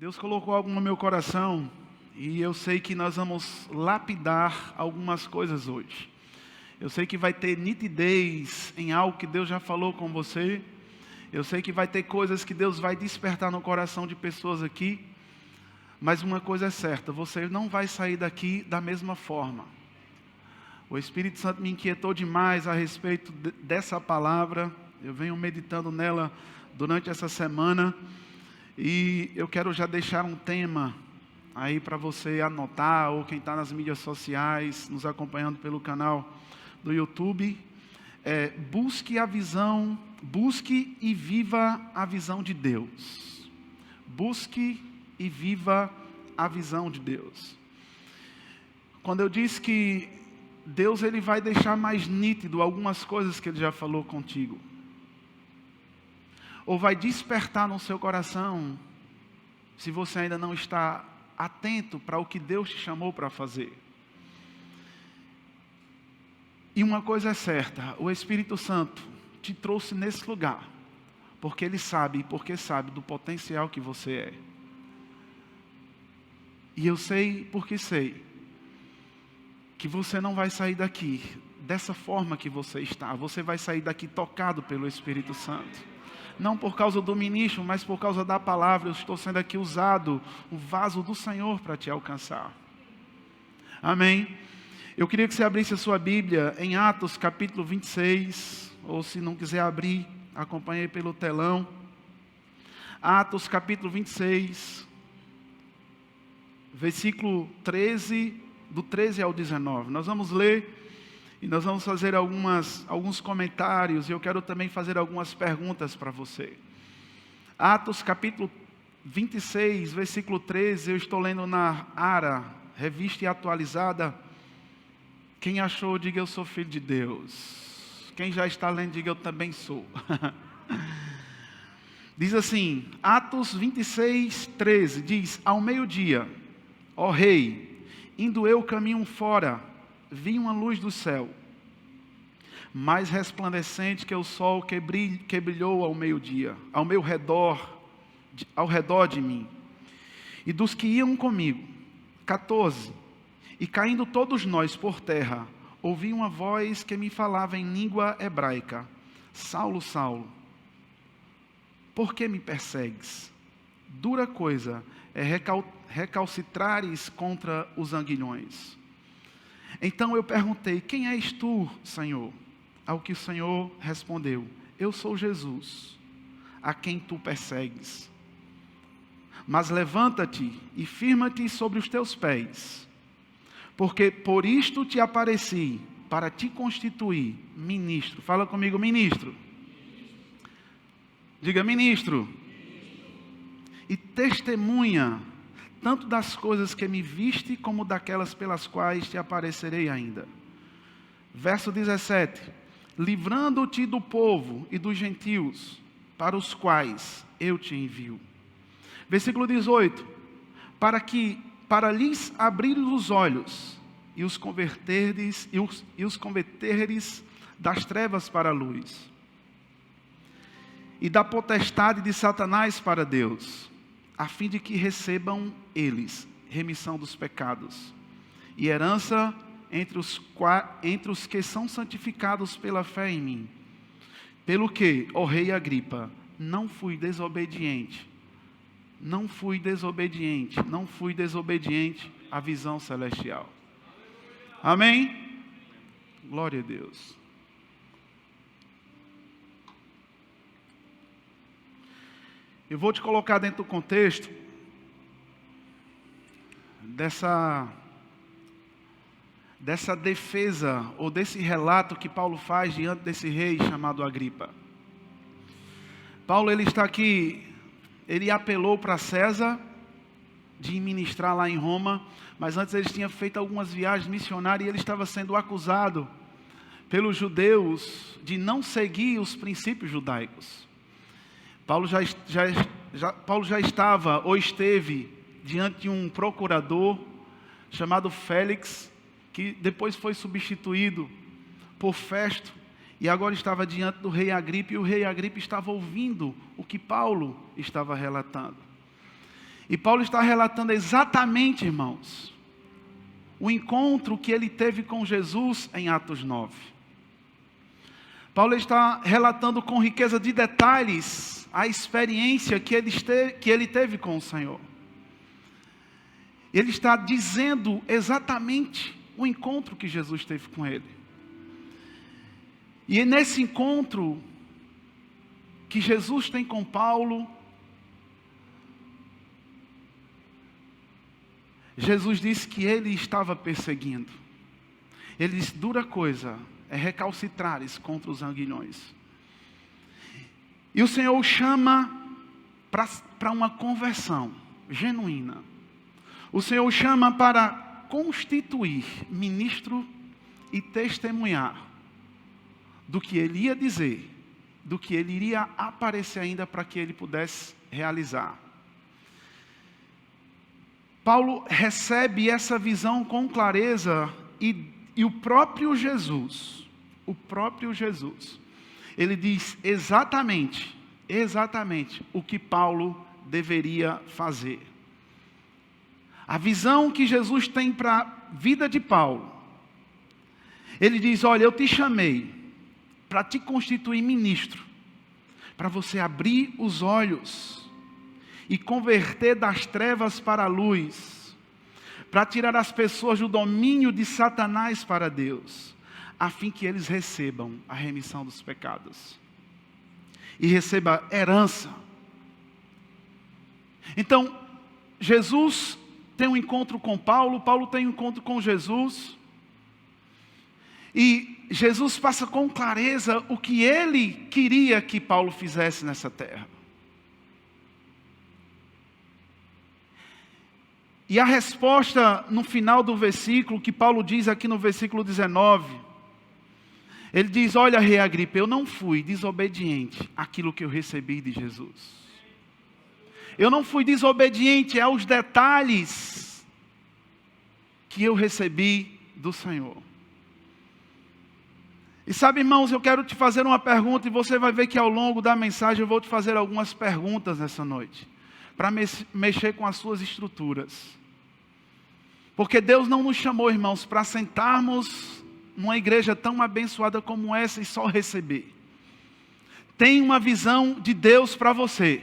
Deus colocou algo no meu coração e eu sei que nós vamos lapidar algumas coisas hoje. Eu sei que vai ter nitidez em algo que Deus já falou com você. Eu sei que vai ter coisas que Deus vai despertar no coração de pessoas aqui. Mas uma coisa é certa, você não vai sair daqui da mesma forma. O Espírito Santo me inquietou demais a respeito dessa palavra. Eu venho meditando nela durante essa semana. E eu quero já deixar um tema aí para você anotar, ou quem está nas mídias sociais, nos acompanhando pelo canal do YouTube. Busque e viva a visão de Deus. Busque e viva a visão de Deus. Quando eu disse que Deus ele vai deixar mais nítido algumas coisas que Ele já falou contigo, ou vai despertar no seu coração, se você ainda não está atento para o que Deus te chamou para fazer. E uma coisa é certa, o Espírito Santo te trouxe nesse lugar, porque Ele sabe do potencial que você é. E eu sei, porque sei, que você não vai sair daqui dessa forma que você está. Você vai sair daqui tocado pelo Espírito Santo. Não por causa do ministro, mas por causa da palavra. Eu estou sendo aqui usado, o vaso do Senhor para te alcançar. Amém? Eu queria que você abrisse a sua Bíblia em Atos capítulo 26. Ou se não quiser abrir, acompanhe pelo telão. Atos capítulo 26. Versículo 13, do 13 ao 19. Nós vamos ler e nós vamos fazer alguns comentários. E eu quero também fazer algumas perguntas para você. Atos capítulo 26, versículo 13. Eu estou lendo na ARA, revista e atualizada. Quem achou, diga eu sou filho de Deus. Quem já está lendo, diga eu também sou. Diz assim, Atos 26, 13. Diz, ao meio-dia, ó rei, indo eu caminho fora, vi uma luz do céu, mais resplandecente que o sol que brilhou ao meio-dia, ao redor de mim, e dos que iam comigo. 14. E caindo todos nós por terra, ouvi uma voz que me falava em língua hebraica: Saulo, Saulo, por que me persegues? Dura coisa é recalcitrares contra os aguilhões. Então eu perguntei, quem és tu, Senhor? Ao que o Senhor respondeu, eu sou Jesus, a quem tu persegues. Mas levanta-te e firma-te sobre os teus pés, porque por isto te apareci, para te constituir ministro. Fala comigo, ministro. Diga, ministro. E testemunha, tanto das coisas que me viste, como daquelas pelas quais te aparecerei ainda. Verso 17. Livrando-te do povo e dos gentios, para os quais eu te envio. Versículo 18. Para lhes abrir os olhos, e os converteres das trevas para a luz, e da potestade de Satanás para Deus, a fim de que recebam eles remissão dos pecados e herança entre os que são santificados pela fé em mim. Pelo que, ó rei Agripa, não fui desobediente à visão celestial. Amém? Glória a Deus. Eu vou te colocar dentro do contexto dessa defesa, ou desse relato que Paulo faz diante desse rei chamado Agripa. Paulo, ele está aqui, ele apelou para César de ministrar lá em Roma, mas antes ele tinha feito algumas viagens missionárias e ele estava sendo acusado pelos judeus de não seguir os princípios judaicos. Paulo já estava ou esteve diante de um procurador chamado Félix, que depois foi substituído por Festo, e agora estava diante do rei Agripa, e o rei Agripa estava ouvindo o que Paulo estava relatando. E Paulo está relatando exatamente, irmãos, o encontro que ele teve com Jesus em Atos 9. Paulo está relatando com riqueza de detalhes a experiência que ele teve com o Senhor. Ele está dizendo exatamente o encontro que Jesus teve com ele. E é nesse encontro que Jesus tem com Paulo, Jesus disse que ele estava perseguindo. Ele disse, dura coisa é recalcitrares contra os aguilhões. E o Senhor o chama para uma conversão genuína. O Senhor o chama para constituir ministro e testemunhar do que ele ia dizer, do que ele iria aparecer ainda para que ele pudesse realizar. Paulo recebe essa visão com clareza e o próprio Jesus, ele diz exatamente o que Paulo deveria fazer. A visão que Jesus tem para a vida de Paulo, ele diz, olha, eu te chamei para te constituir ministro, para você abrir os olhos e converter das trevas para a luz, para tirar as pessoas do domínio de Satanás para Deus, a fim que eles recebam a remissão dos pecados e recebam herança. Então, Jesus tem um encontro com Paulo, Paulo tem um encontro com Jesus, e Jesus passa com clareza o que ele queria que Paulo fizesse nessa terra. E a resposta no final do versículo, que Paulo diz aqui no versículo 19, ele diz, olha, rei Agripa, eu não fui desobediente àquilo que eu recebi de Jesus. Eu não fui desobediente aos detalhes que eu recebi do Senhor. E sabe, irmãos, eu quero te fazer uma pergunta, e você vai ver que ao longo da mensagem eu vou te fazer algumas perguntas nessa noite, para mexer com as suas estruturas. Porque Deus não nos chamou, irmãos, para sentarmos numa igreja tão abençoada como essa e só receber. Tem uma visão de Deus para você.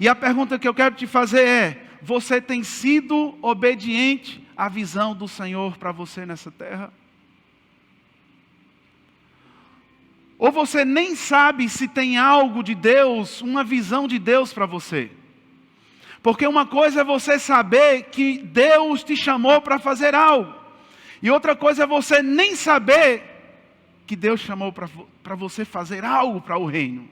E a pergunta que eu quero te fazer é, você tem sido obediente à visão do Senhor para você nessa terra? Ou você nem sabe se tem algo de Deus, uma visão de Deus para você? Porque uma coisa é você saber que Deus te chamou para fazer algo. E outra coisa é você nem saber que Deus chamou para você fazer algo para o reino.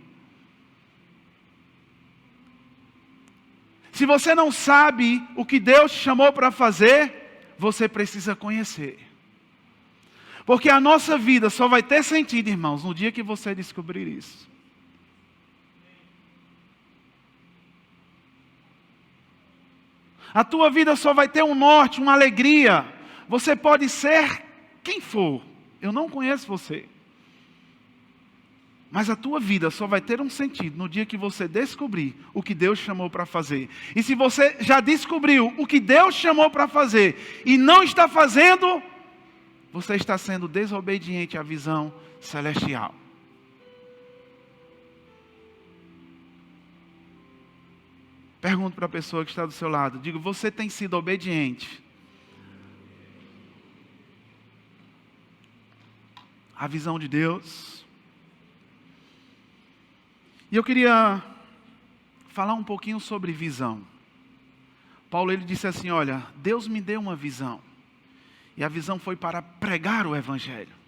Se você não sabe o que Deus te chamou para fazer, você precisa conhecer. Porque a nossa vida só vai ter sentido, irmãos, no dia que você descobrir isso. A tua vida só vai ter um norte, uma alegria. Você pode ser quem for. Eu não conheço você. Mas a tua vida só vai ter um sentido no dia que você descobrir o que Deus chamou para fazer. E se você já descobriu o que Deus chamou para fazer e não está fazendo, você está sendo desobediente à visão celestial. Pergunto para a pessoa que está do seu lado, digo, você tem sido obediente à visão de Deus? E eu queria falar um pouquinho sobre visão. Paulo, ele disse assim, olha, Deus me deu uma visão. E a visão foi para pregar o Evangelho.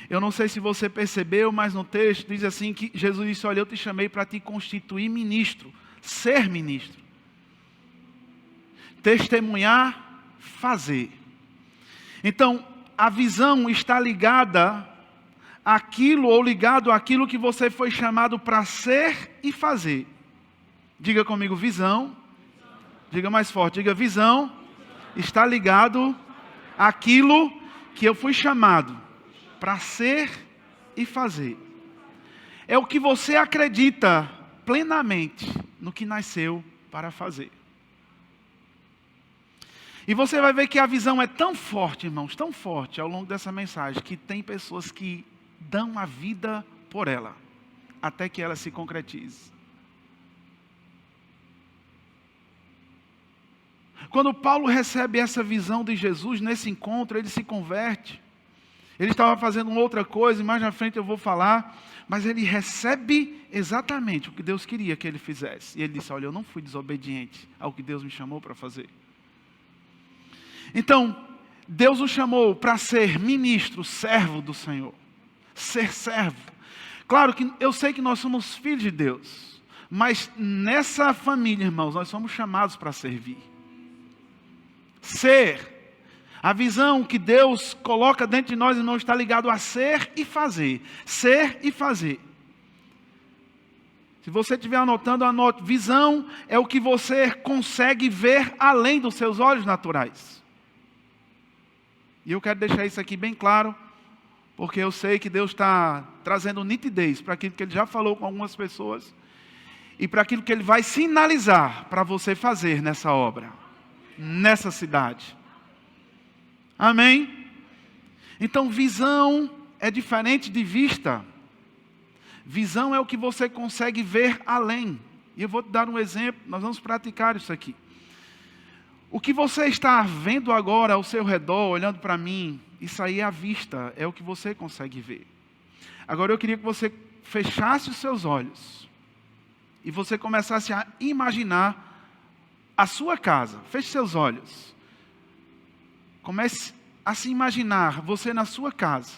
Eu não sei se você percebeu, mas no texto diz assim que Jesus disse, olha, eu te chamei para te constituir ministro, ser ministro. Testemunhar, fazer. Então, a visão está ligada àquilo ou ligado àquilo que você foi chamado para ser e fazer. Diga comigo, visão. Diga mais forte, diga visão. Está ligado àquilo que eu fui chamado para ser e fazer. É o que você acredita plenamente no que nasceu para fazer. E você vai ver que a visão é tão forte, irmãos, tão forte ao longo dessa mensagem, que tem pessoas que dão a vida por ela, até que ela se concretize. Quando Paulo recebe essa visão de Jesus, nesse encontro, ele se converte. Ele estava fazendo outra coisa, e mais na frente eu vou falar, mas ele recebe exatamente o que Deus queria que ele fizesse. E ele disse, olha, eu não fui desobediente ao que Deus me chamou para fazer. Então, Deus o chamou para ser ministro, servo do Senhor. Ser servo. Claro que eu sei que nós somos filhos de Deus, mas nessa família, irmãos, nós somos chamados para servir. Ser. A visão que Deus coloca dentro de nós, irmãos, está ligado a ser e fazer. Ser e fazer. Se você estiver anotando, anote. Visão é o que você consegue ver além dos seus olhos naturais. E eu quero deixar isso aqui bem claro, porque eu sei que Deus está trazendo nitidez para aquilo que Ele já falou com algumas pessoas e para aquilo que Ele vai sinalizar para você fazer nessa obra, nessa cidade. Amém? Então, visão é diferente de vista. Visão é o que você consegue ver além. E eu vou te dar um exemplo, nós vamos praticar isso aqui. O que você está vendo agora ao seu redor, olhando para mim, isso aí é a vista, é o que você consegue ver. Agora eu queria que você fechasse os seus olhos e você começasse a imaginar a sua casa. Feche seus olhos. Comece a se imaginar você na sua casa.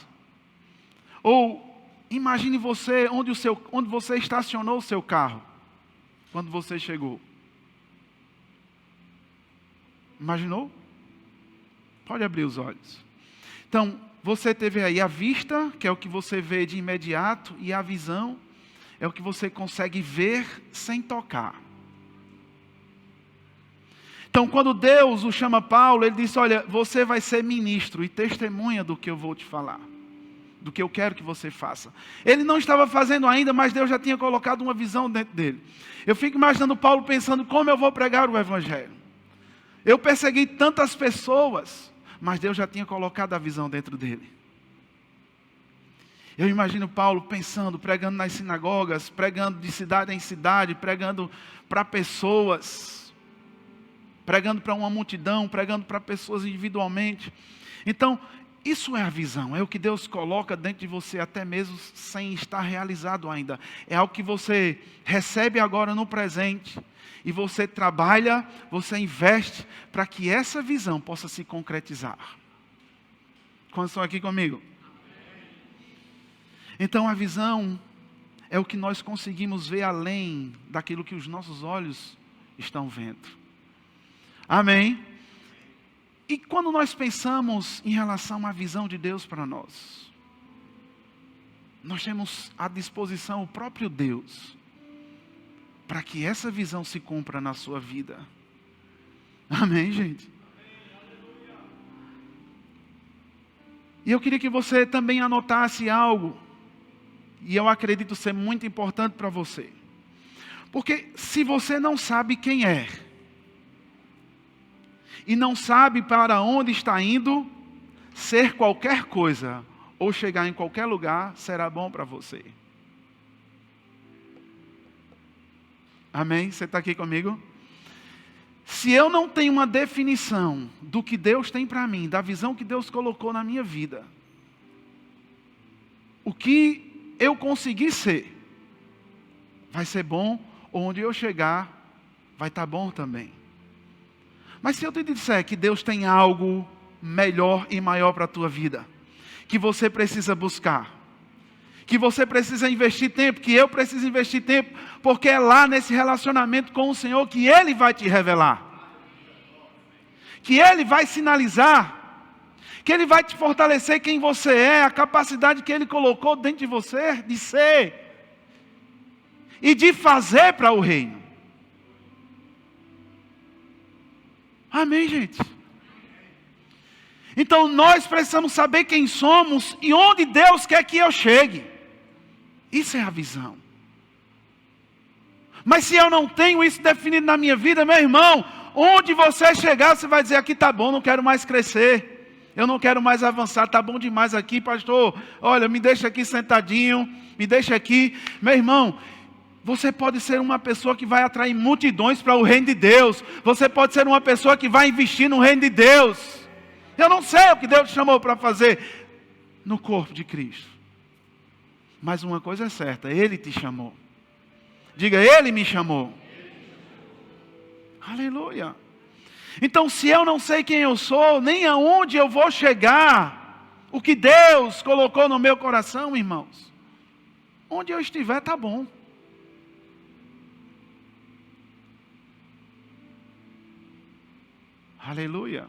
Ou imagine você onde você estacionou o seu carro quando você chegou. Imaginou? Pode abrir os olhos. Então, você teve aí a vista, que é o que você vê de imediato, e a visão é o que você consegue ver sem tocar. Então, quando Deus o chama Paulo, ele disse, olha, você vai ser ministro e testemunha do que eu vou te falar, do que eu quero que você faça. Ele não estava fazendo ainda, mas Deus já tinha colocado uma visão dentro dele. Eu fico imaginando Paulo pensando, como eu vou pregar o Evangelho? Eu persegui tantas pessoas, mas Deus já tinha colocado a visão dentro dele. Eu imagino Paulo pensando, pregando nas sinagogas, pregando de cidade em cidade, pregando para pessoas, pregando para uma multidão, pregando para pessoas individualmente. Então, isso é a visão, é o que Deus coloca dentro de você, até mesmo sem estar realizado ainda. É algo que você recebe agora no presente, e você trabalha, você investe, para que essa visão possa se concretizar. Quantos estão aqui comigo? Então a visão é o que nós conseguimos ver além daquilo que os nossos olhos estão vendo. Amém? E quando nós pensamos em relação à visão de Deus para nós, nós temos à disposição o próprio Deus, para que essa visão se cumpra na sua vida. Amém, gente? E eu queria que você também anotasse algo, e eu acredito ser muito importante para você. Porque se você não sabe quem é, e não sabe para onde está indo, ser qualquer coisa, ou chegar em qualquer lugar, será bom para você. Amém? Você está aqui comigo? Se eu não tenho uma definição do que Deus tem para mim, da visão que Deus colocou na minha vida, o que eu conseguir ser, vai ser bom, onde eu chegar, vai estar bom também. Mas se eu te disser que Deus tem algo melhor e maior para a tua vida, que você precisa buscar, que você precisa investir tempo, que eu preciso investir tempo, porque é lá nesse relacionamento com o Senhor que Ele vai te revelar, que Ele vai sinalizar, que Ele vai te fortalecer quem você é, a capacidade que Ele colocou dentro de você, de ser e de fazer para o reino. Amém, gente? Então nós precisamos saber quem somos e onde Deus quer que eu chegue. Isso é a visão. Mas se eu não tenho isso definido na minha vida, meu irmão, onde você chegar, você vai dizer, aqui está bom, não quero mais crescer. Eu não quero mais avançar, está bom demais aqui, pastor. Olha, me deixa aqui sentadinho, me deixa aqui. Meu irmão, você pode ser uma pessoa que vai atrair multidões para o reino de Deus. Você pode ser uma pessoa que vai investir no reino de Deus. Eu não sei o que Deus te chamou para fazer no corpo de Cristo. Mas uma coisa é certa, Ele te chamou. Diga, Ele me chamou. Aleluia. Então, se eu não sei quem eu sou, nem aonde eu vou chegar, o que Deus colocou no meu coração, irmãos, onde eu estiver está bom. Aleluia.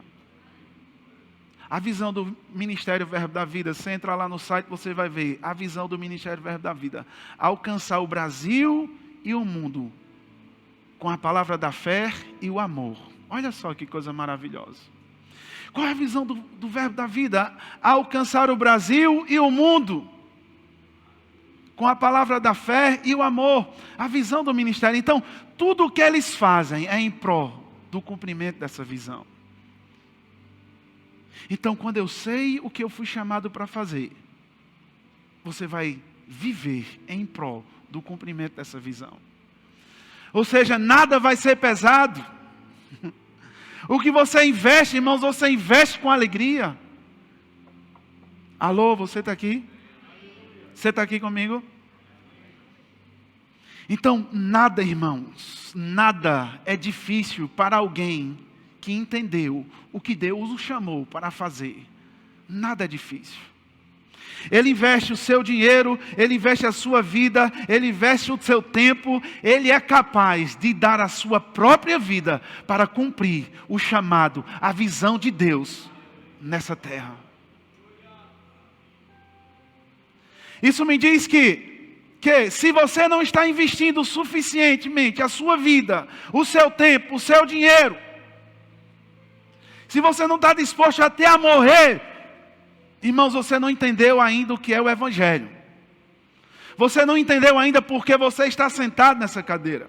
A visão do Ministério Verbo da Vida, você entra lá no site, você vai ver a visão do Ministério Verbo da Vida. Alcançar o Brasil e o mundo com a palavra da fé e o amor. Olha só que coisa maravilhosa. Qual é a visão do Verbo da Vida? Alcançar o Brasil e o mundo com a palavra da fé e o amor. A visão do ministério. Então, tudo o que eles fazem é em prol do cumprimento dessa visão. Então, quando eu sei o que eu fui chamado para fazer, você vai viver em prol do cumprimento dessa visão. Ou seja, nada vai ser pesado. O que você investe, irmãos, você investe com alegria. Alô, você está aqui? Você está aqui comigo? Então, nada, irmãos, nada é difícil para alguém que entendeu o que Deus o chamou para fazer. Nada é difícil. Ele investe o seu dinheiro, ele investe a sua vida, ele investe o seu tempo, ele é capaz de dar a sua própria vida para cumprir o chamado, a visão de Deus nessa terra. Isso me diz que se você não está investindo suficientemente a sua vida, o seu tempo, o seu dinheiro, se você não está disposto até a morrer, irmãos, você não entendeu ainda o que é o Evangelho. Você não entendeu ainda porque você está sentado nessa cadeira.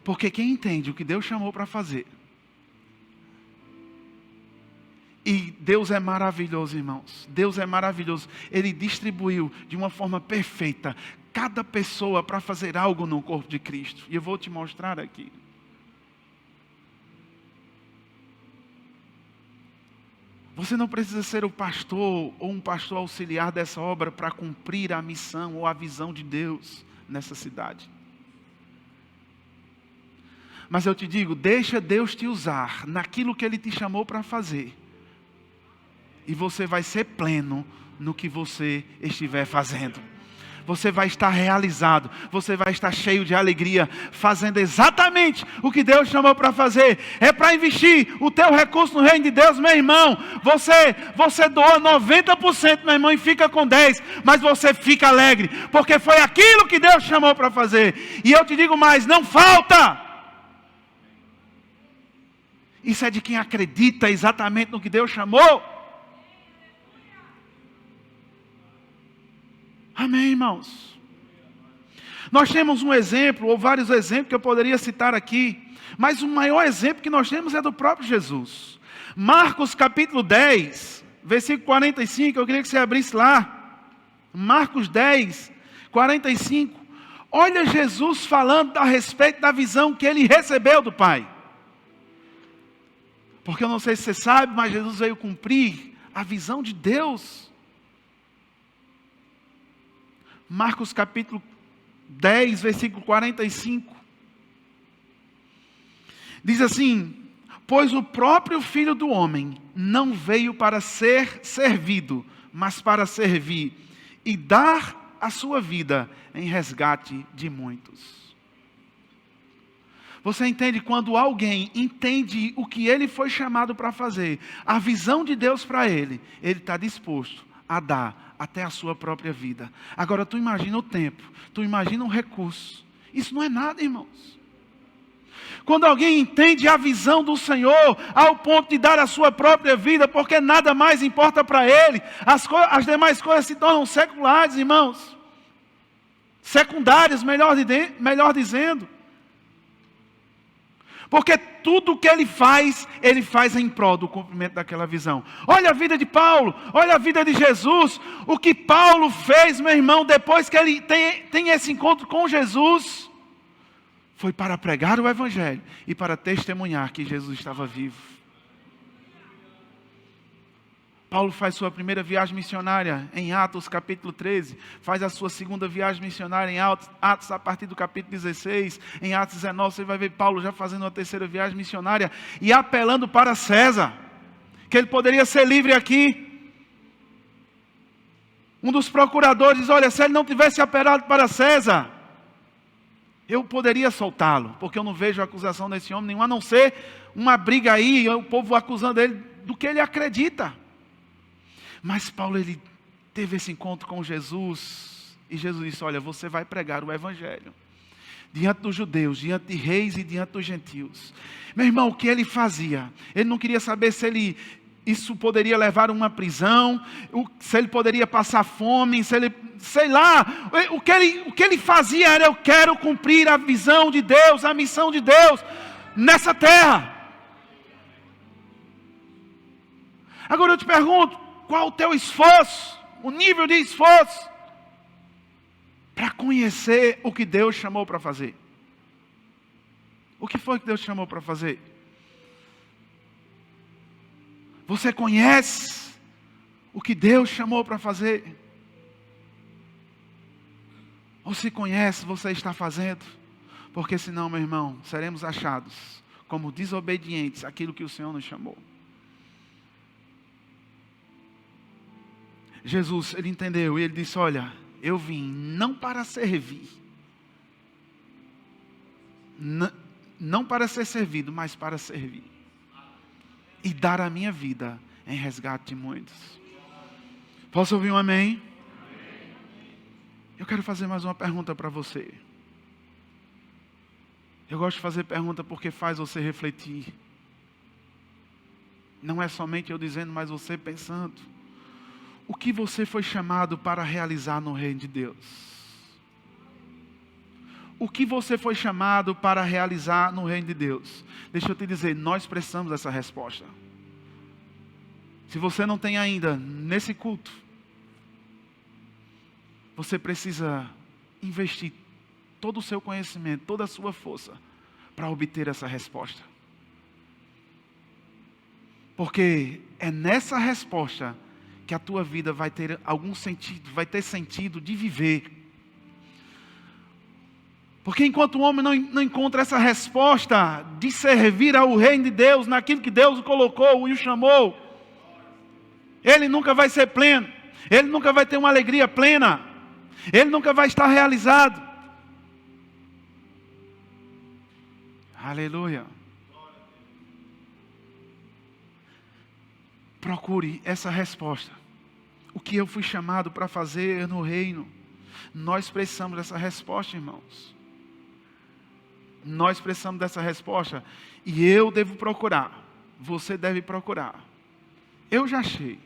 Porque quem entende o que Deus chamou para fazer, e Deus é maravilhoso, irmãos. Deus é maravilhoso. Ele distribuiu de uma forma perfeita cada pessoa para fazer algo no corpo de Cristo. E eu vou te mostrar aqui. Você não precisa ser o pastor ou um pastor auxiliar dessa obra para cumprir a missão ou a visão de Deus nessa cidade. Mas eu te digo, deixa Deus te usar naquilo que Ele te chamou para fazer. E você vai ser pleno no que você estiver fazendo. Você vai estar realizado. Você vai estar cheio de alegria, fazendo exatamente o que Deus chamou para fazer. É para investir o teu recurso no reino de Deus, meu irmão. Você doa 90%, meu irmão, e fica com 10%. Mas você fica alegre, porque foi aquilo que Deus chamou para fazer. E eu te digo mais, não falta. Isso é de quem acredita exatamente no que Deus chamou. Amém, irmãos? Nós temos um exemplo, ou vários exemplos que eu poderia citar aqui, mas o maior exemplo que nós temos é do próprio Jesus. Marcos capítulo 10, versículo 45, eu queria que você abrisse lá. Marcos 10, 45. Olha Jesus falando a respeito da visão que ele recebeu do Pai. Porque eu não sei se você sabe, mas Jesus veio cumprir a visão de Deus. Marcos capítulo 10, versículo 45. Diz assim: pois o próprio Filho do Homem não veio para ser servido, mas para servir e dar a sua vida em resgate de muitos. Você entende? Quando alguém entende o que ele foi chamado para fazer, a visão de Deus para ele está disposto a dar até a sua própria vida. Agora tu imagina o tempo, tu imagina o recurso. Isso não é nada, irmãos. Quando alguém entende a visão do Senhor ao ponto de dar a sua própria vida, porque nada mais importa para ele, as demais coisas se tornam seculares, irmãos. secundárias, melhor dizendo. Porque tudo que ele faz em prol do cumprimento daquela visão. Olha a vida de Paulo, olha a vida de Jesus. O que Paulo fez, meu irmão, depois que ele tem esse encontro com Jesus, foi para pregar o Evangelho e para testemunhar que Jesus estava vivo. Paulo faz sua primeira viagem missionária em Atos capítulo 13, faz a sua segunda viagem missionária em Atos a partir do capítulo 16, em Atos 19 você vai ver Paulo já fazendo uma terceira viagem missionária e apelando para César, que ele poderia ser livre aqui. Um dos procuradores diz, olha, se ele não tivesse apelado para César, eu poderia soltá-lo, porque eu não vejo acusação desse homem nenhuma, a não ser uma briga aí, o povo acusando ele do que ele acredita. Mas Paulo, ele teve esse encontro com Jesus, e Jesus disse, olha, você vai pregar o Evangelho, diante dos judeus, diante de reis e diante dos gentios. Meu irmão, o que ele fazia? Ele não queria saber se isso poderia levar a uma prisão, se ele poderia passar fome, sei lá, o que ele fazia era, eu quero cumprir a visão de Deus, a missão de Deus, nessa terra. Agora eu te pergunto, qual o teu esforço, o nível de esforço, para conhecer o que Deus chamou para fazer? O que foi que Deus chamou para fazer? Você conhece o que Deus chamou para fazer? Ou se conhece, você está fazendo? Porque senão, meu irmão, seremos achados como desobedientes àquilo que o Senhor nos chamou. Jesus, ele entendeu e ele disse, olha, eu vim não para servir, não para ser servido, mas para servir. E dar a minha vida em resgate de muitos. Posso ouvir um amém? Eu quero fazer mais uma pergunta para você. Eu gosto de fazer pergunta porque faz você refletir. Não é somente eu dizendo, mas você pensando. O que você foi chamado para realizar no reino de Deus? O que você foi chamado para realizar no reino de Deus? Deixa eu te dizer, nós precisamos dessa resposta. Se você não tem ainda, nesse culto, você precisa investir todo o seu conhecimento, toda a sua força, para obter essa resposta. Porque é nessa resposta que a tua vida vai ter algum sentido, vai ter sentido de viver. Porque enquanto o homem não encontra essa resposta de servir ao reino de Deus, naquilo que Deus o colocou e o chamou, ele nunca vai ser pleno, ele nunca vai ter uma alegria plena, ele nunca vai estar realizado. Aleluia. Procure essa resposta. O que eu fui chamado para fazer no reino? Nós precisamos dessa resposta, irmãos. Nós precisamos dessa resposta. E eu devo procurar. Você deve procurar. Eu já achei.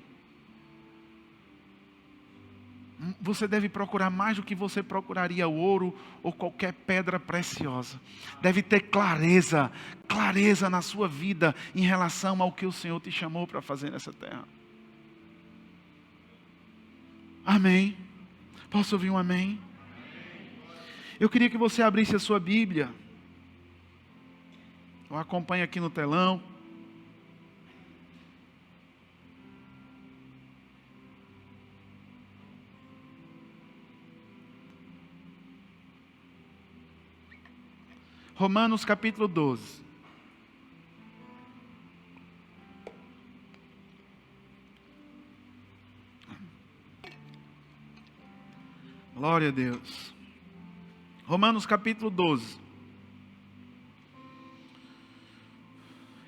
Você deve procurar mais do que você procuraria o ouro ou qualquer pedra preciosa. Deve ter clareza na sua vida em relação ao que o Senhor te chamou para fazer nessa terra. Amém? Posso ouvir um amém? Eu queria que você abrisse a sua Bíblia. Ou acompanhe aqui no telão. Romanos capítulo 12. Glória a Deus. Romanos capítulo 12.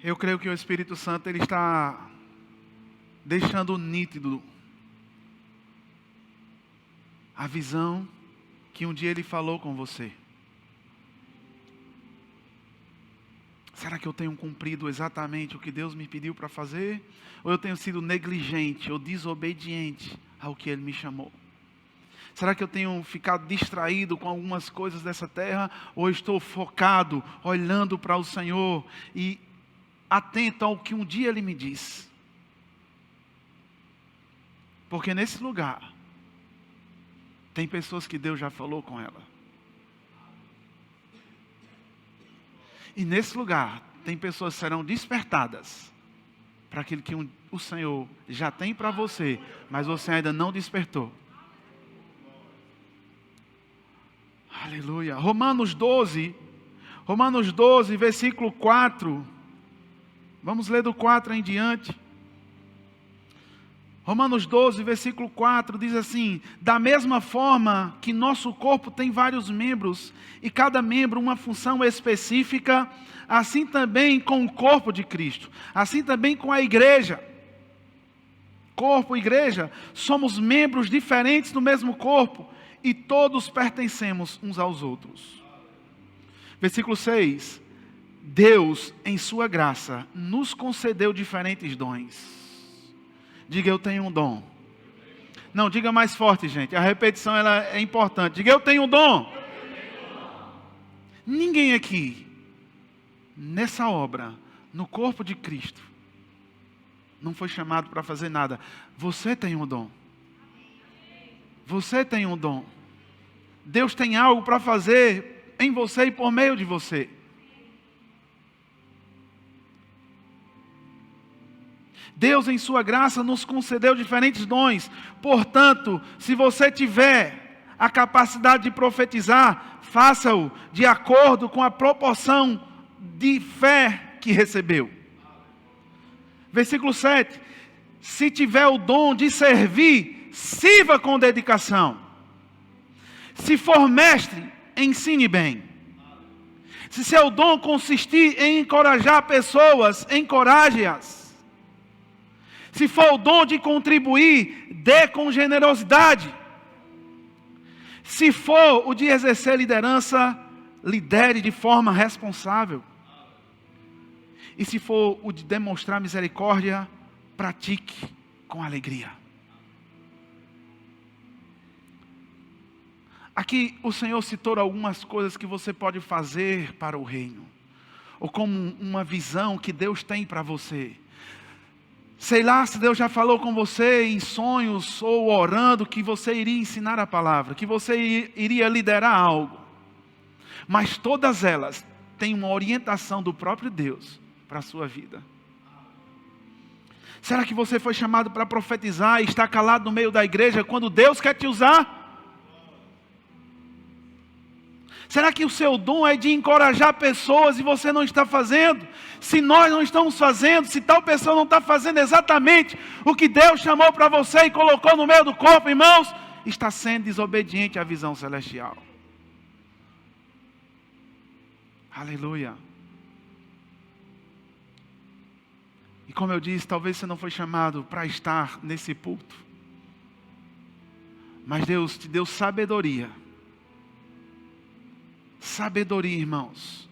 Eu creio que o Espírito Santo ele está deixando nítido a visão que um dia ele falou com você. Será que eu tenho cumprido exatamente o que Deus me pediu para fazer? Ou eu tenho sido negligente ou desobediente ao que Ele me chamou? Será que eu tenho ficado distraído com algumas coisas dessa terra? Ou estou focado, olhando para o Senhor e atento ao que um dia Ele me disse? Porque nesse lugar, tem pessoas que Deus já falou com ela. E nesse lugar, tem pessoas que serão despertadas para aquilo que o Senhor já tem para você, mas você ainda não despertou. Aleluia. Romanos 12, versículo 4. Vamos ler do 4 em diante. Romanos 12, versículo 4 diz assim: da mesma forma que nosso corpo tem vários membros, e cada membro uma função específica, assim também com o corpo de Cristo, assim também com a igreja. Corpo, igreja, somos membros diferentes do mesmo corpo, e todos pertencemos uns aos outros. Versículo 6. Deus, em sua graça, nos concedeu diferentes dons. Diga, eu tenho um dom. Não, diga mais forte, gente. A repetição ela é importante. Diga, eu tenho um dom. Ninguém aqui, nessa obra, no corpo de Cristo, não foi chamado para fazer nada. Você tem um dom. Você tem um dom. Deus tem algo para fazer em você e por meio de você. Deus, em sua graça, nos concedeu diferentes dons. Portanto, se você tiver a capacidade de profetizar, faça-o de acordo com a proporção de fé que recebeu. Versículo 7. Se tiver o dom de servir, sirva com dedicação. Se for mestre, ensine bem. Se seu dom consistir em encorajar pessoas, encoraje-as. Se for o dom de contribuir, dê com generosidade. Se for o de exercer liderança, lidere de forma responsável. E se for o de demonstrar misericórdia, pratique com alegria. Aqui o Senhor citou algumas coisas que você pode fazer para o reino. Ou como uma visão que Deus tem para você. Sei lá se Deus já falou com você em sonhos ou orando que você iria ensinar a palavra, que você iria liderar algo. Mas todas elas têm uma orientação do próprio Deus para a sua vida. Será que você foi chamado para profetizar e está calado no meio da igreja quando Deus quer te usar? Será que o seu dom é de encorajar pessoas e você não está fazendo? Se nós não estamos fazendo, se tal pessoa não está fazendo exatamente o que Deus chamou para você e colocou no meio do corpo, irmãos, está sendo desobediente à visão celestial. Aleluia. E como eu disse, talvez você não foi chamado para estar nesse púlpito. Mas Deus te deu sabedoria. Sabedoria, irmãos,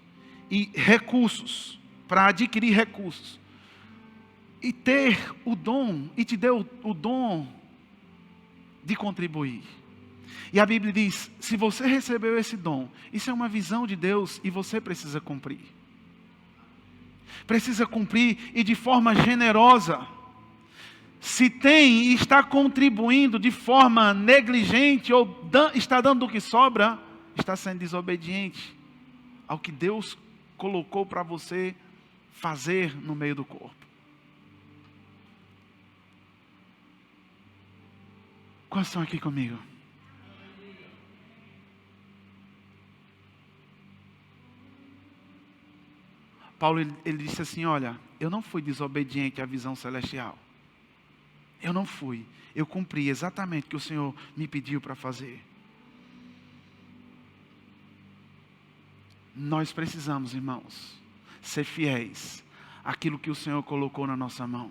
e recursos, para adquirir recursos, e ter o dom, e te deu o dom de contribuir. E a Bíblia diz, se você recebeu esse dom, isso é uma visão de Deus e você precisa cumprir. Precisa cumprir e de forma generosa. Se tem e está contribuindo de forma negligente ou está dando o que sobra, está sendo desobediente ao que Deus colocou para você fazer no meio do corpo. Quantos estão aqui comigo? Paulo ele disse assim, olha, eu não fui desobediente à visão celestial. Eu não fui. Eu cumpri exatamente o que o Senhor me pediu para fazer. Nós precisamos, irmãos, ser fiéis àquilo que o Senhor colocou na nossa mão.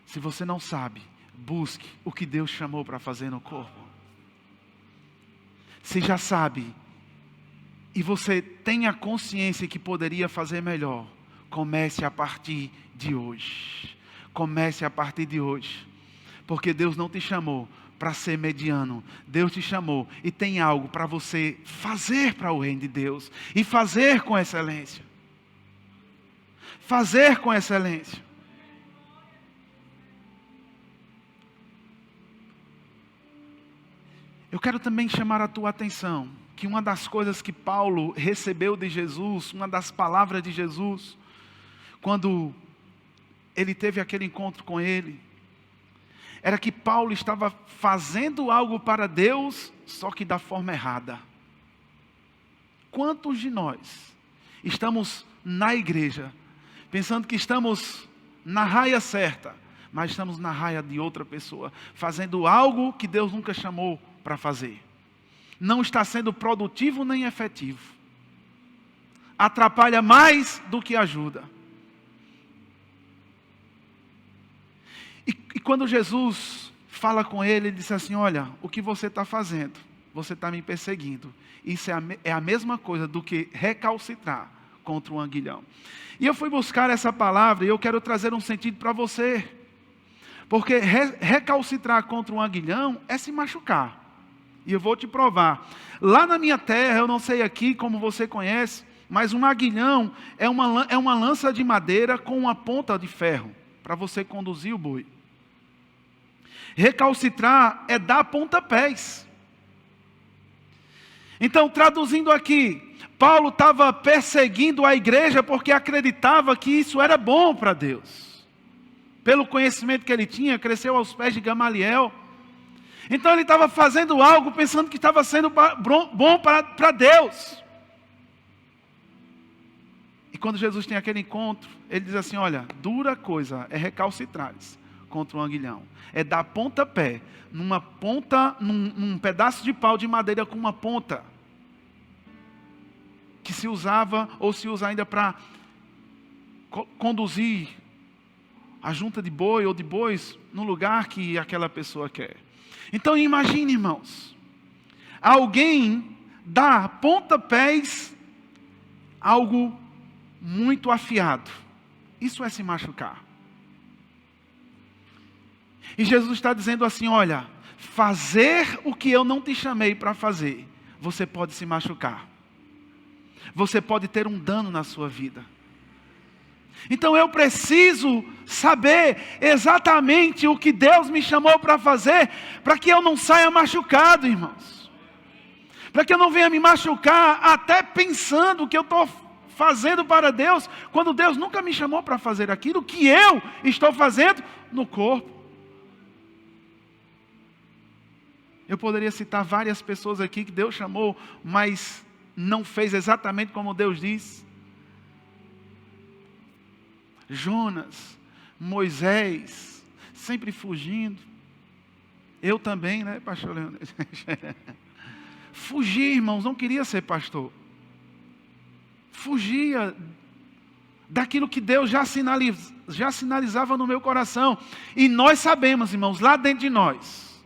Se você não sabe, busque o que Deus chamou para fazer no corpo. Se já sabe, e você tem a consciência que poderia fazer melhor, comece a partir de hoje. Comece a partir de hoje. Porque Deus não te chamou para ser mediano. Deus te chamou e tem algo para você fazer para o reino de Deus. E fazer com excelência. Fazer com excelência. Eu quero também chamar a tua atenção que uma das coisas que Paulo recebeu de Jesus, uma das palavras de Jesus, quando ele teve aquele encontro com ele, era que Paulo estava fazendo algo para Deus, só que da forma errada. Quantos de nós estamos na igreja, pensando que estamos na raia certa, mas estamos na raia de outra pessoa, fazendo algo que Deus nunca chamou para fazer. Não está sendo produtivo nem efetivo. Atrapalha mais do que ajuda. E quando Jesus fala com ele, ele disse assim: olha, o que você está fazendo? Você está me perseguindo. Isso é a mesma coisa do que recalcitrar contra um aguilhão. E eu fui buscar essa palavra e eu quero trazer um sentido para você. Porque recalcitrar contra um aguilhão é se machucar. E eu vou te provar. Lá na minha terra, eu não sei aqui como você conhece, mas um aguilhão é uma lança de madeira com uma ponta de ferro, para você conduzir o boi. Recalcitrar é dar pontapés. Então, traduzindo aqui, Paulo estava perseguindo a igreja porque acreditava que isso era bom para Deus. Pelo conhecimento que ele tinha, cresceu aos pés de Gamaliel. Então ele estava fazendo algo pensando que estava sendo bom para Deus. E quando Jesus tem aquele encontro, ele diz assim: olha, dura coisa é recalcitrar contra um aguilhão. É dar pontapé num pedaço de pau de madeira com uma ponta. Que se usava ou se usa ainda para conduzir a junta de boi ou de bois no lugar que aquela pessoa quer. Então imagine, irmãos, alguém dá pontapés, algo muito afiado. Isso é se machucar. E Jesus está dizendo assim: olha, fazer o que eu não te chamei para fazer, você pode se machucar. Você pode ter um dano na sua vida. Então eu preciso saber exatamente o que Deus me chamou para fazer, para que eu não saia machucado, irmãos. Para que eu não venha me machucar até pensando que eu estou fazendo para Deus, quando Deus nunca me chamou para fazer aquilo que eu estou fazendo no corpo. Eu poderia citar várias pessoas aqui que Deus chamou, mas não fez exatamente como Deus diz. Jonas, Moisés, sempre fugindo. Eu também, né, pastor Leandro? Fugia, irmãos, não queria ser pastor. Fugia daquilo que Deus já sinalizava no meu coração. E nós sabemos, irmãos, lá dentro de nós,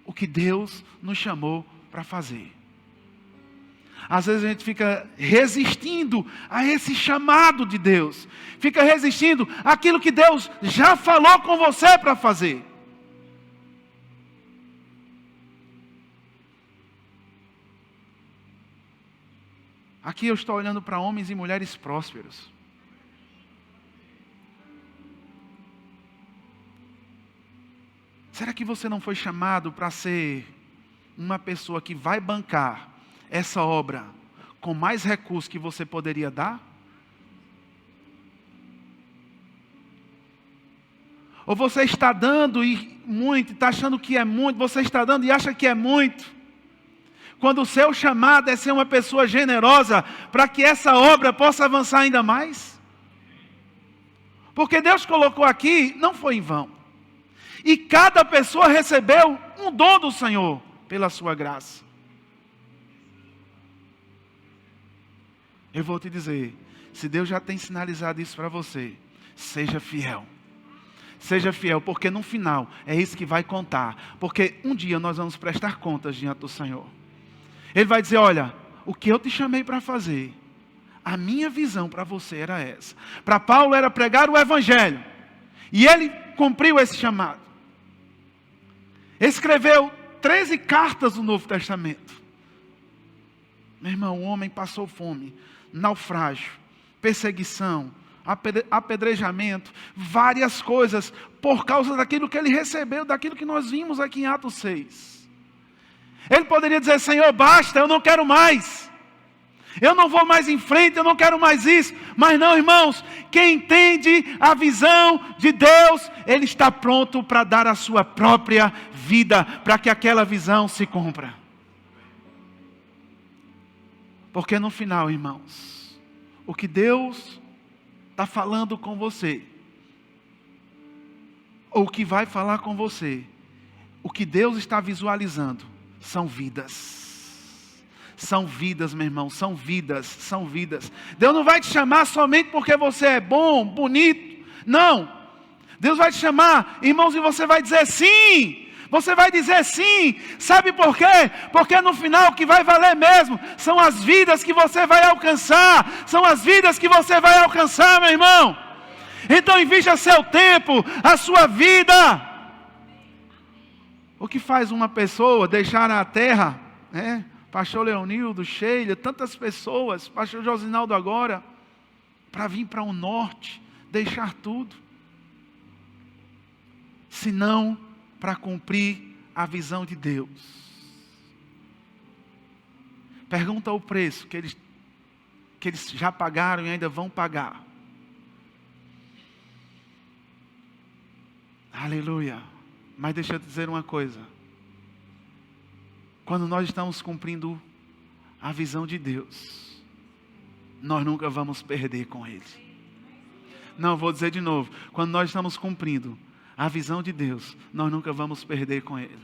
o que Deus nos chamou para fazer. Às vezes a gente fica resistindo a esse chamado de Deus. Fica resistindo àquilo que Deus já falou com você para fazer. Aqui eu estou olhando para homens e mulheres prósperos. Será que você não foi chamado para ser uma pessoa que vai bancar essa obra com mais recursos que você poderia dar? Ou você está dando e muito, está achando que é muito, você está dando e acha que é muito, quando o seu chamado é ser uma pessoa generosa, para que essa obra possa avançar ainda mais? Porque Deus colocou aqui, não foi em vão. E cada pessoa recebeu um dom do Senhor, pela sua graça. Eu vou te dizer, se Deus já tem sinalizado isso para você, seja fiel. Seja fiel, porque no final é isso que vai contar. Porque um dia nós vamos prestar contas diante do Senhor. Ele vai dizer: olha, o que eu te chamei para fazer, a minha visão para você era essa. Para Paulo era pregar o Evangelho. E ele cumpriu esse chamado. Escreveu 13 cartas do Novo Testamento. Meu irmão, o homem passou fome, naufrágio, perseguição, apedrejamento, várias coisas, por causa daquilo que ele recebeu, daquilo que nós vimos aqui em Atos 6. Ele poderia dizer: Senhor, basta, eu não quero mais. Eu não vou mais em frente, eu não quero mais isso. Mas não, irmãos, quem entende a visão de Deus, ele está pronto para dar a sua própria vida, para que aquela visão se cumpra. Porque no final, irmãos, o que Deus está falando com você, ou o que vai falar com você, o que Deus está visualizando, são vidas. São vidas, meu irmão, são vidas, são vidas. Deus não vai te chamar somente porque você é bom, bonito. Não. Deus vai te chamar, irmãos, e você vai dizer sim. Você vai dizer sim. Sabe por quê? Porque no final o que vai valer mesmo são as vidas que você vai alcançar. São as vidas que você vai alcançar, meu irmão. Então invista seu tempo, a sua vida. O que faz uma pessoa deixar a terra, né? Pastor Leonildo, Sheila, tantas pessoas, Pastor Josinaldo agora, para vir para o norte, deixar tudo, senão para cumprir a visão de Deus. Pergunta o preço que eles já pagaram e ainda vão pagar. Aleluia. Mas deixa eu te dizer uma coisa. Quando nós estamos cumprindo a visão de Deus, nós nunca vamos perder com Ele. Não, vou dizer de novo. Quando nós estamos cumprindo a visão de Deus, nós nunca vamos perder com Ele.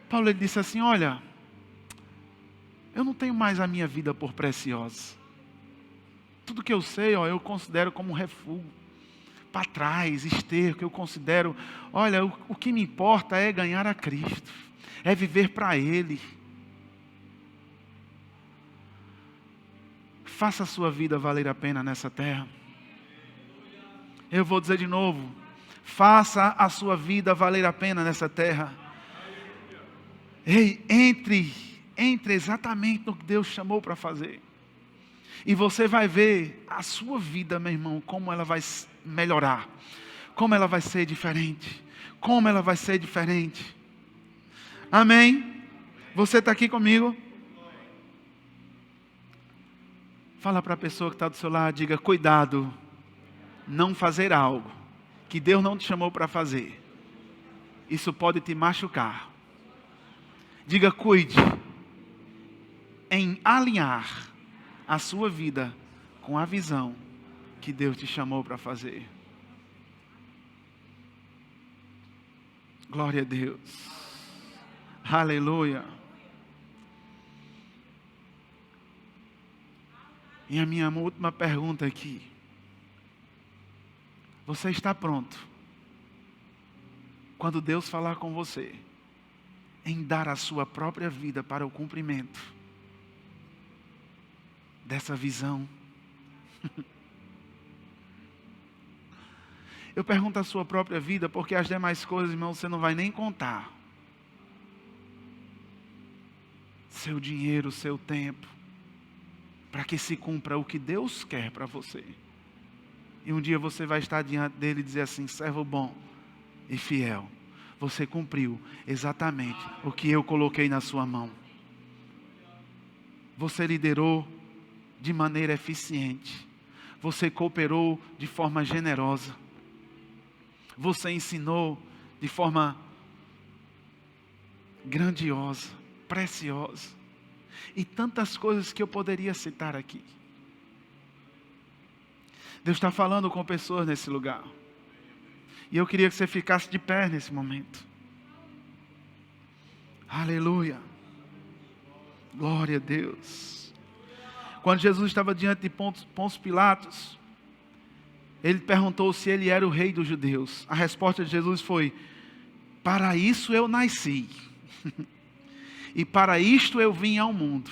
Paulo, ele disse assim: olha, eu não tenho mais a minha vida por preciosa. Tudo que eu sei, eu considero como um refúgio. Para trás, esterco, eu considero, olha, o que me importa é ganhar a Cristo, é viver para Ele. Faça a sua vida valer a pena nessa terra. Eu vou dizer de novo, faça a sua vida valer a pena nessa terra. Ei, entre exatamente no que Deus chamou para fazer. E você vai ver a sua vida, meu irmão, como ela vai melhorar. Como ela vai ser diferente. Como ela vai ser diferente. Amém? Você está aqui comigo? Fala para a pessoa que está do seu lado, diga: cuidado, não fazer algo que Deus não te chamou para fazer. Isso pode te machucar. Diga: cuide em alinhar a sua vida com a visão que Deus te chamou para fazer. Glória a Deus. Aleluia. E a minha última pergunta aqui: você está pronto, quando Deus falar com você, em dar a sua própria vida para o cumprimento dessa visão? Eu pergunto a sua própria vida, porque as demais coisas, irmão, você não vai nem contar. Seu dinheiro, seu tempo, para que se cumpra o que Deus quer para você. E um dia você vai estar diante dele e dizer assim: servo bom e fiel, você cumpriu exatamente o que eu coloquei na sua mão. Você liderou de maneira eficiente. Você cooperou de forma generosa. Você ensinou de forma grandiosa, preciosa. E tantas coisas que eu poderia citar aqui. Deus está falando com pessoas nesse lugar. E eu queria que você ficasse de pé nesse momento. Aleluia. Glória a Deus. Quando Jesus estava diante de Pôncio Pilatos, ele perguntou se ele era o rei dos judeus. A resposta de Jesus foi: para isso eu nasci. E para isto eu vim ao mundo.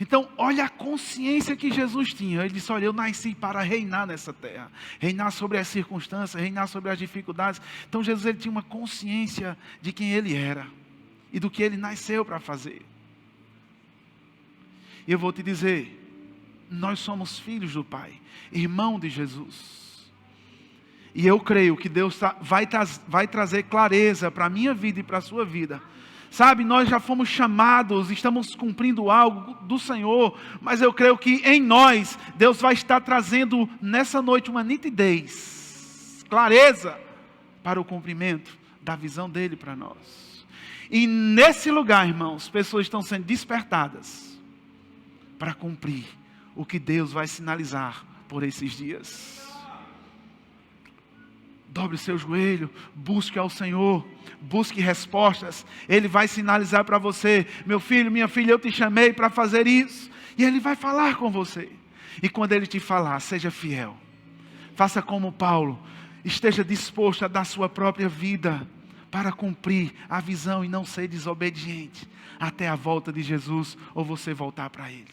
Então, olha a consciência que Jesus tinha. Ele disse, olha, eu nasci para reinar nessa terra. Reinar sobre as circunstâncias, reinar sobre as dificuldades. Então, Jesus ele tinha uma consciência de quem ele era. E do que ele nasceu para fazer. E eu vou te dizer, nós somos filhos do Pai. Irmão de Jesus. E eu creio que Deus vai trazer clareza para a minha vida e para a sua vida. Sabe, nós já fomos chamados, estamos cumprindo algo do Senhor, mas eu creio que em nós, Deus vai estar trazendo nessa noite uma nitidez, clareza para o cumprimento da visão dEle para nós. E nesse lugar, irmãos, pessoas estão sendo despertadas para cumprir o que Deus vai sinalizar por esses dias. Dobre o seu joelho, busque ao Senhor, busque respostas. Ele vai sinalizar para você, meu filho, minha filha, eu te chamei para fazer isso. E Ele vai falar com você. E quando Ele te falar, seja fiel. Faça como Paulo, esteja disposto a dar sua própria vida para cumprir a visão e não ser desobediente até a volta de Jesus ou você voltar para Ele.